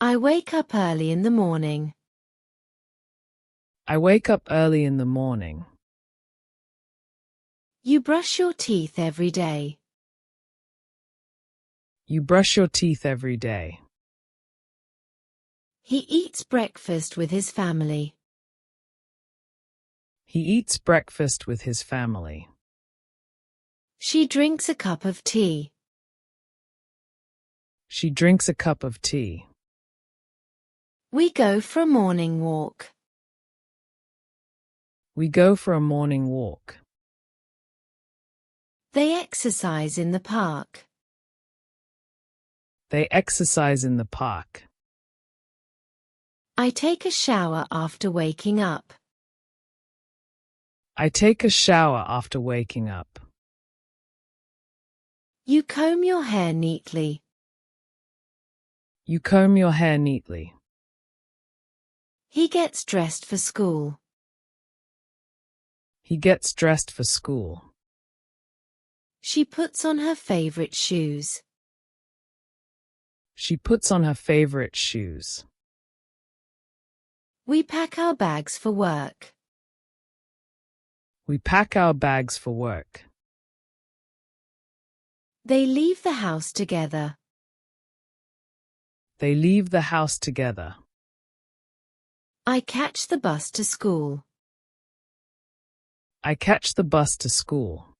I wake up early in the morning. I wake up early in the morning. You brush your teeth every day. You brush your teeth every day. He eats breakfast with his family. He eats breakfast with his family. She drinks a cup of tea. She drinks a cup of tea. We go for a morning walk. We go for a morning walk. They exercise in the park. They exercise in the park. I take a shower after waking up. I take a shower after waking up. You comb your hair neatly. You comb your hair neatly. He gets dressed for school. He gets dressed for school. She puts on her favorite shoes. She puts on her favorite shoes. We pack our bags for work. We pack our bags for work. They leave the house together. They leave the house together. I catch the bus to school. I catch the bus to school.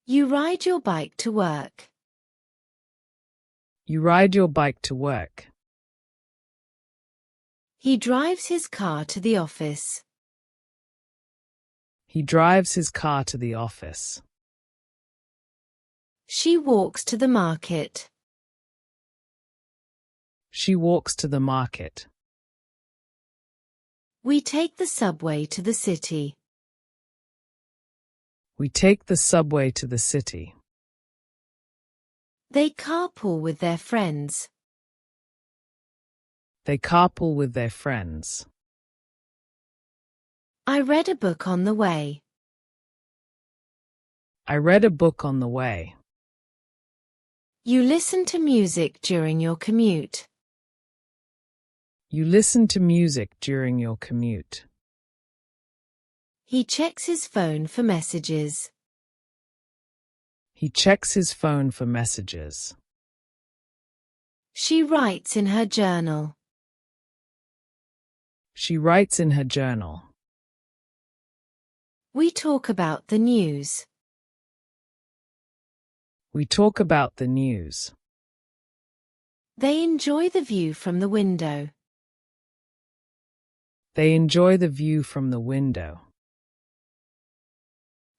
You ride your bike to work. You ride your bike to work. He drives his car to the office. He drives his car to the office. She walks to the market. She walks to the market. We take the subway to the city. We take the subway to the city. They carpool with their friends. They carpool with their friends. I read a book on the way. I read a book on the way. You listen to music during your commute. You listen to music during your commute. He checks his phone for messages. He checks his phone for messages. She writes in her journal. She writes in her journal. We talk about the news. We talk about the news. They enjoy the view from the window. They enjoy the view from the window.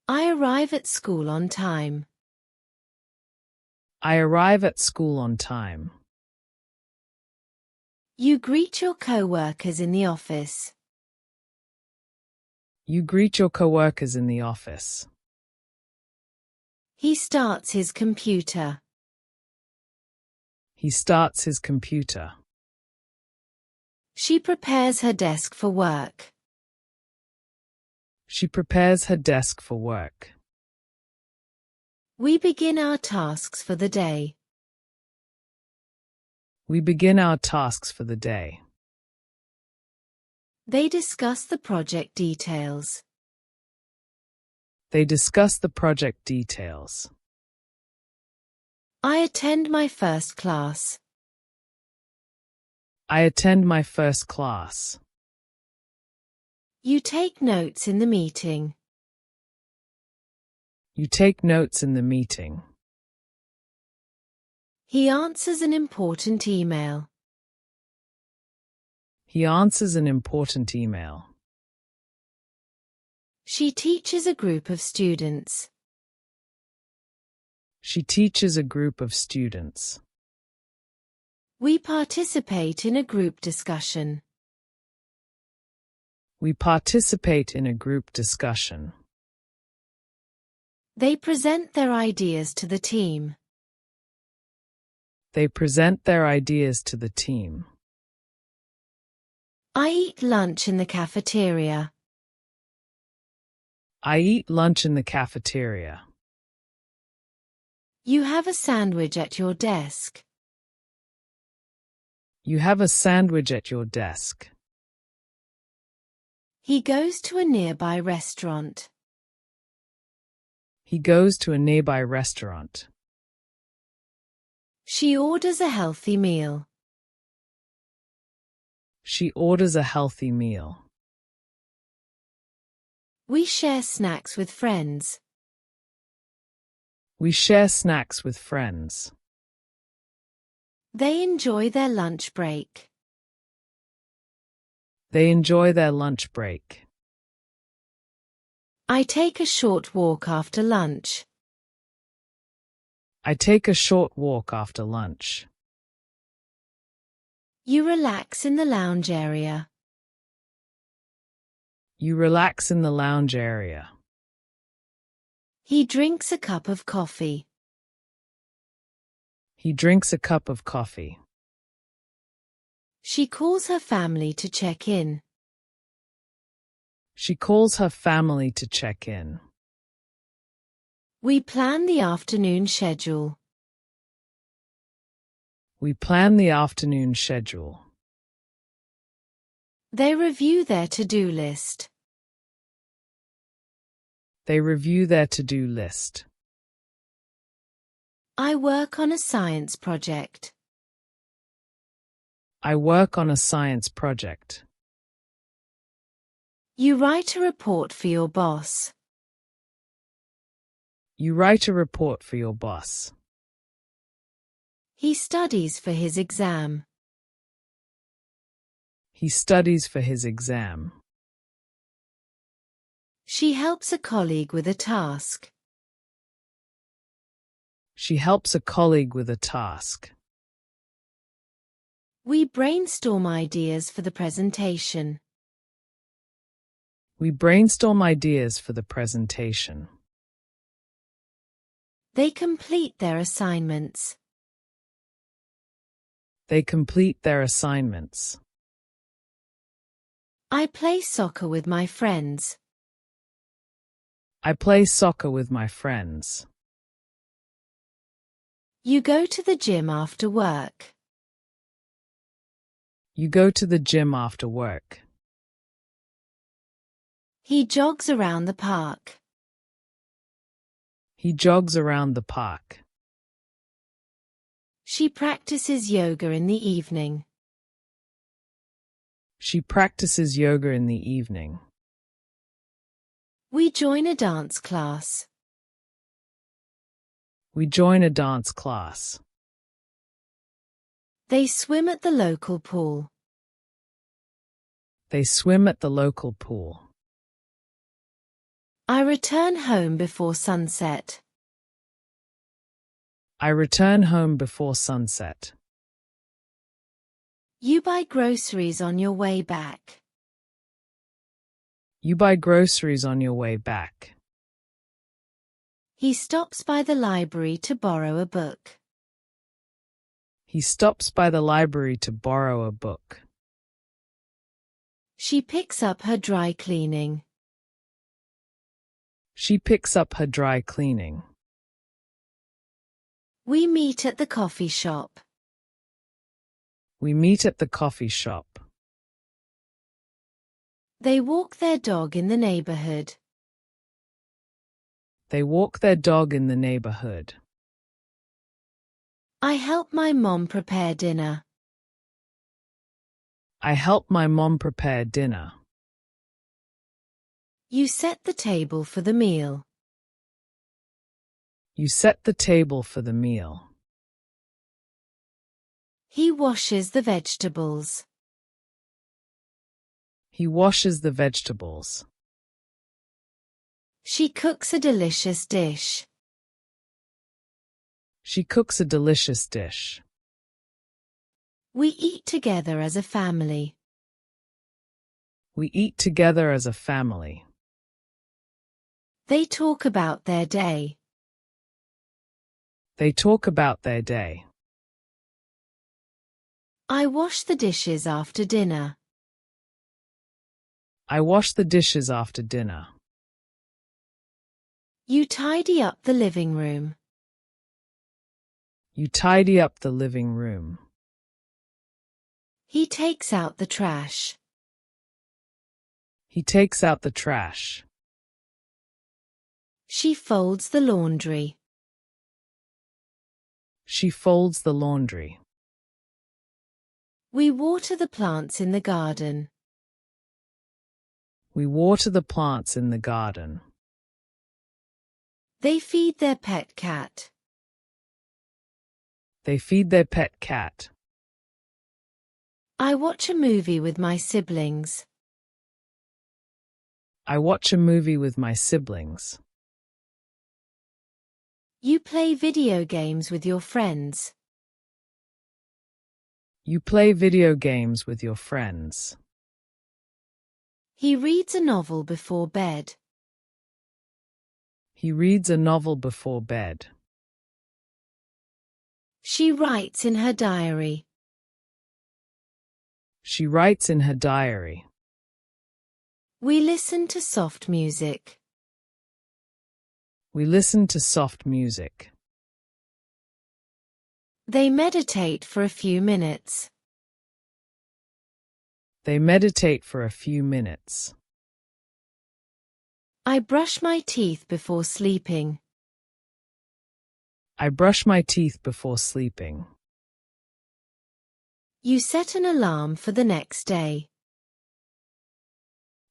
I arrive at school on time. I arrive at school on time. You greet your co-workers in the office. You greet your coworkers in the office. He starts his computer. He starts his computer. She prepares her desk for work. She prepares her desk for work. We begin our tasks for the day. We begin our tasks for the day. They discuss the project details. They discuss the project details. I attend my first class. I attend my first class. You take notes in the meeting. You take notes in the meeting. He answers an important email. He answers an important email. She teaches a group of students. She teaches a group of students. We participate in a group discussion. We participate in a group discussion. They present their ideas to the team. They present their ideas to the team. I eat lunch in the cafeteria. I eat lunch in the cafeteria. You have a sandwich at your desk. You have a sandwich at your desk. He goes to a nearby restaurant. He goes to a nearby restaurant. She orders a healthy meal. She orders a healthy meal. We share snacks with friends. We share snacks with friends. They enjoy their lunch break. They enjoy their lunch break. I take a short walk after lunch. I take a short walk after lunch. You relax in the lounge area. You relax in the lounge area. He drinks a cup of coffee. He drinks a cup of coffee. She calls her family to check in. She calls her family to check in. We plan the afternoon schedule. We plan the afternoon schedule. They review their to-do list. They review their to-do list. I work on a science project. I work on a science project. You write a report for your boss. You write a report for your boss. He studies for his exam. He studies for his exam. She helps a colleague with a task. She helps a colleague with a task. We brainstorm ideas for the presentation. We brainstorm ideas for the presentation. They complete their assignments. They complete their assignments. I play soccer with my friends. I play soccer with my friends. You go to the gym after work. You go to the gym after work. He jogs around the park. He jogs around the park. She practices yoga in the evening. She practices yoga in the evening. We join a dance class. We join a dance class. They swim at the local pool. They swim at the local pool. I return home before sunset. I return home before sunset. You buy groceries on your way back. You buy groceries on your way back. He stops by the library to borrow a book. He stops by the library to borrow a book. She picks up her dry cleaning. She picks up her dry cleaning. We meet at the coffee shop. We meet at the coffee shop. They walk their dog in the neighborhood. They walk their dog in the neighborhood. I help my mom prepare dinner. I help my mom prepare dinner. You set the table for the meal. You set the table for the meal. He washes the vegetables. He washes the vegetables. She cooks a delicious dish. She cooks a delicious dish. We eat together as a family. We eat together as a family. They talk about their day. They talk about their day. I wash the dishes after dinner. I wash the dishes after dinner. You tidy up the living room. You tidy up the living room. He takes out the trash. He takes out the trash. She folds the laundry. She folds the laundry. We water the plants in the garden. We water the plants in the garden. They feed their pet cat. They feed their pet cat. I watch a movie with my siblings. I watch a movie with my siblings. You play video games with your friends. You play video games with your friends. He reads a novel before bed. He reads a novel before bed. She writes in her diary. She writes in her diary. We listen to soft music. We listen to soft music. They meditate for a few minutes. They meditate for a few minutes. I brush my teeth before sleeping. I brush my teeth before sleeping. You set an alarm for the next day.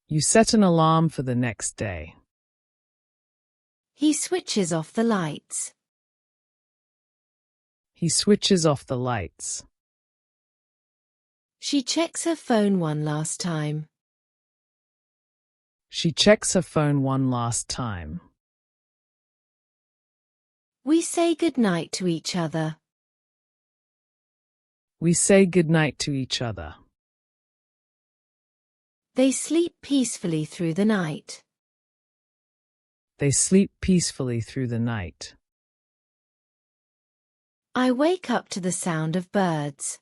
You set an alarm for the next day. He switches off the lights. He switches off the lights. She checks her phone one last time. She checks her phone one last time. We say goodnight to each other. We say goodnight to each other. They sleep peacefully through the night. They sleep peacefully through the night. I wake up to the sound of birds.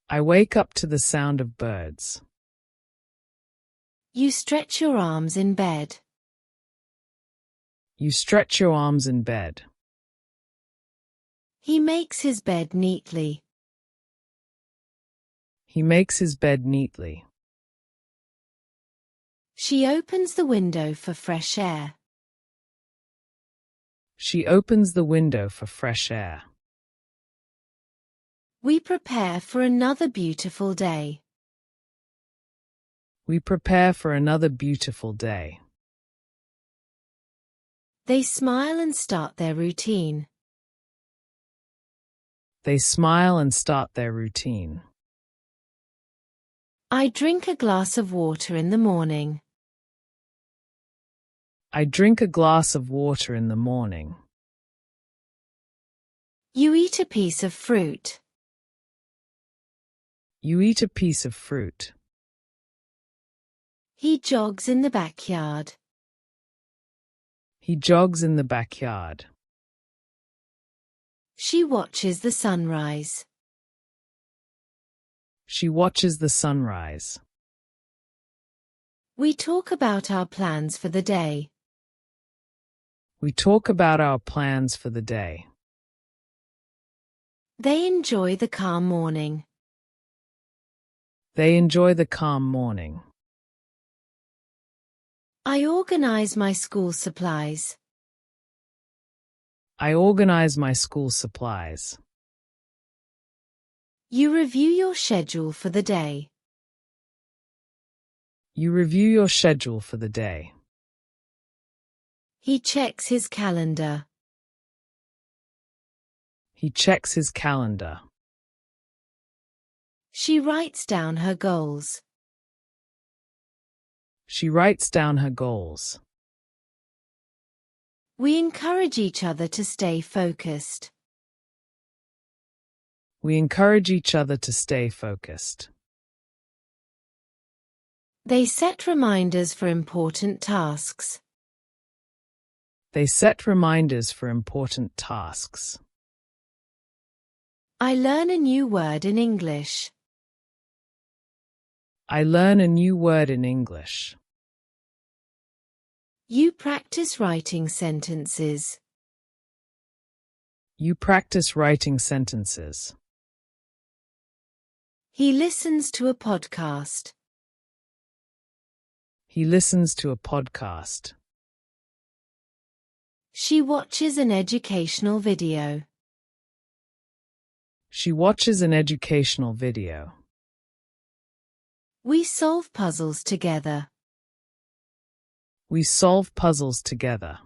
I wake up to the sound of birds. You stretch your arms in bed. You stretch your arms in bed. He makes his bed neatly. He makes his bed neatly. She opens the window for fresh air. She opens the window for fresh air. We prepare for another beautiful day. We prepare for another beautiful day. They smile and start their routine. They smile and start their routine. I drink a glass of water in the morning. I drink a glass of water in the morning. You eat a piece of fruit. You eat a piece of fruit. He jogs in the backyard. He jogs in the backyard. She watches the sunrise. She watches the sunrise. We talk about our plans for the day. We talk about our plans for the day. They enjoy the calm morning. They enjoy the calm morning. I organize my school supplies. I organize my school supplies. You review your schedule for the day. You review your schedule for the day. He checks his calendar. He checks his calendar. She writes down her goals. She writes down her goals. We encourage each other to stay focused. We encourage each other to stay focused. They set reminders for important tasks. They set reminders for important tasks. I learn a new word in English. I learn a new word in English. You practice writing sentences. You practice writing sentences. He listens to a podcast. He listens to a podcast. She watches an educational video. She watches an educational video. We solve puzzles together. We solve puzzles together.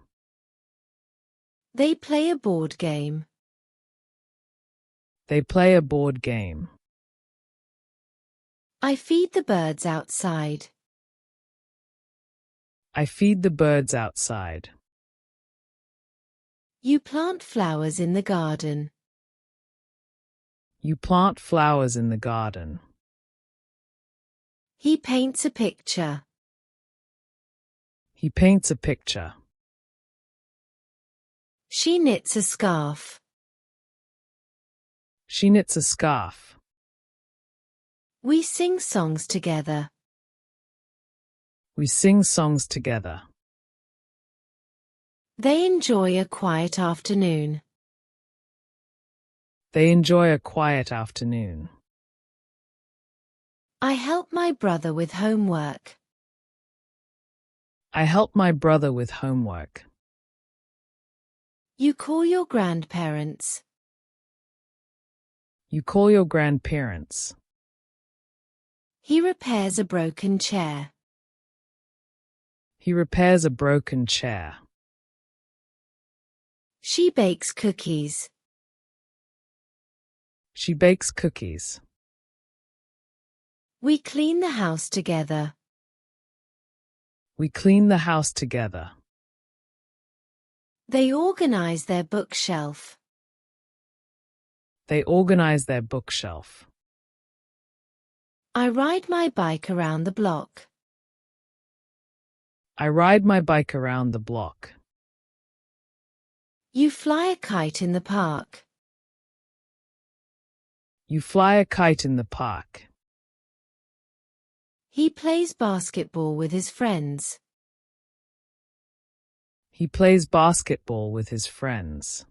They play a board game. They play a board game. I feed the birds outside. I feed the birds outside. You plant flowers in the garden. You plant flowers in the garden. He paints a picture. He paints a picture. She knits a scarf. She knits a scarf. We sing songs together. We sing songs together. They enjoy a quiet afternoon. They enjoy a quiet afternoon. I help my brother with homework. I help my brother with homework. You call your grandparents. You call your grandparents. He repairs a broken chair. He repairs a broken chair. She bakes cookies. She bakes cookies. We clean the house together. We clean the house together. They organize their bookshelf. They organize their bookshelf. I ride my bike around the block. I ride my bike around the block. You fly a kite in the park. You fly a kite in the park. He plays basketball with his friends. He plays basketball with his friends.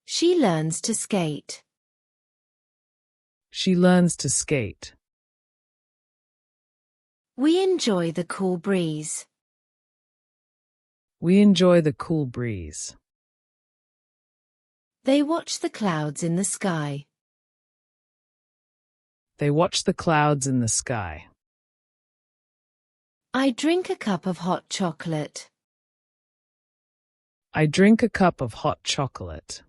She learns to skate. She learns to skate. We enjoy the cool breeze. We enjoy the cool breeze. They watch the clouds in the sky. They watch the clouds in the sky. I drink a cup of hot chocolate. I drink a cup of hot chocolate.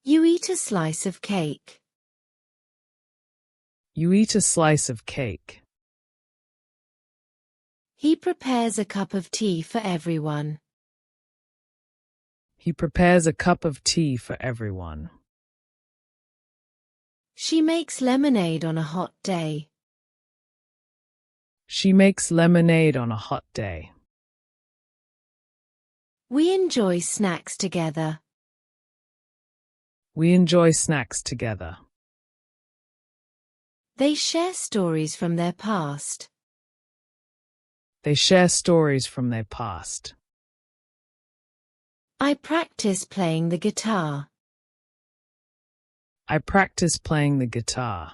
You eat a slice of cake. You eat a slice of cake. He prepares a cup of tea for everyone. He prepares a cup of tea for everyone. She makes lemonade on a hot day. She makes lemonade on a hot day. We enjoy snacks together. We enjoy snacks together. They share stories from their past. They share stories from their past. I practice playing the guitar. I practice playing the guitar.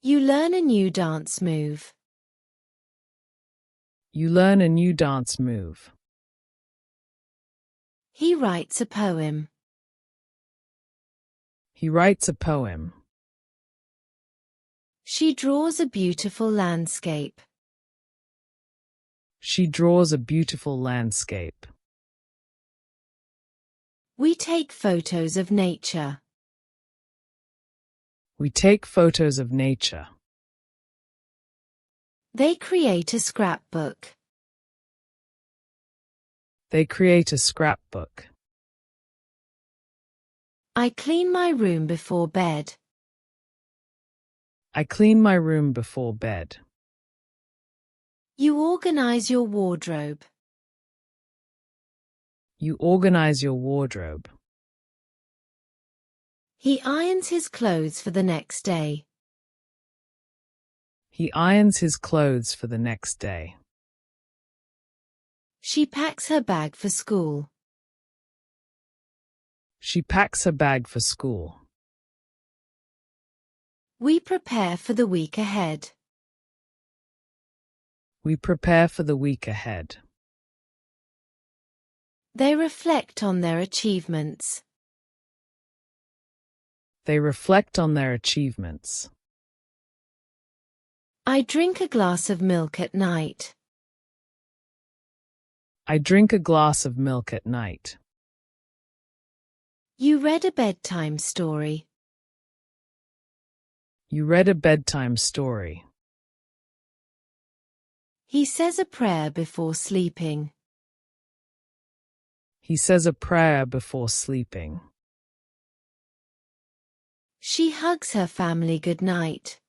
You learn a new dance move. You learn a new dance move. He writes a poem. He writes a poem. She draws a beautiful landscape. She draws a beautiful landscape. We take photos of nature. We take photos of nature. They create a scrapbook. They create a scrapbook. I clean my room before bed. I clean my room before bed. You organize your wardrobe. You organize your wardrobe. He irons his clothes for the next day. He irons his clothes for the next day. She packs her bag for school. She packs her bag for school. We prepare for the week ahead. We prepare for the week ahead. They reflect on their achievements. They reflect on their achievements. I drink a glass of milk at night. I drink a glass of milk at night. You read a bedtime story. You read a bedtime story. He says a prayer before sleeping. He says a prayer before sleeping. She hugs her family goodnight.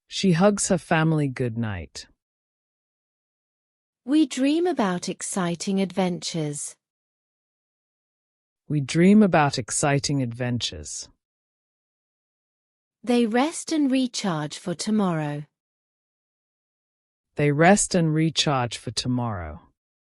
She hugs her family goodnight. We dream about exciting adventures. We dream about exciting adventures. They rest and recharge for tomorrow. They rest and recharge for tomorrow.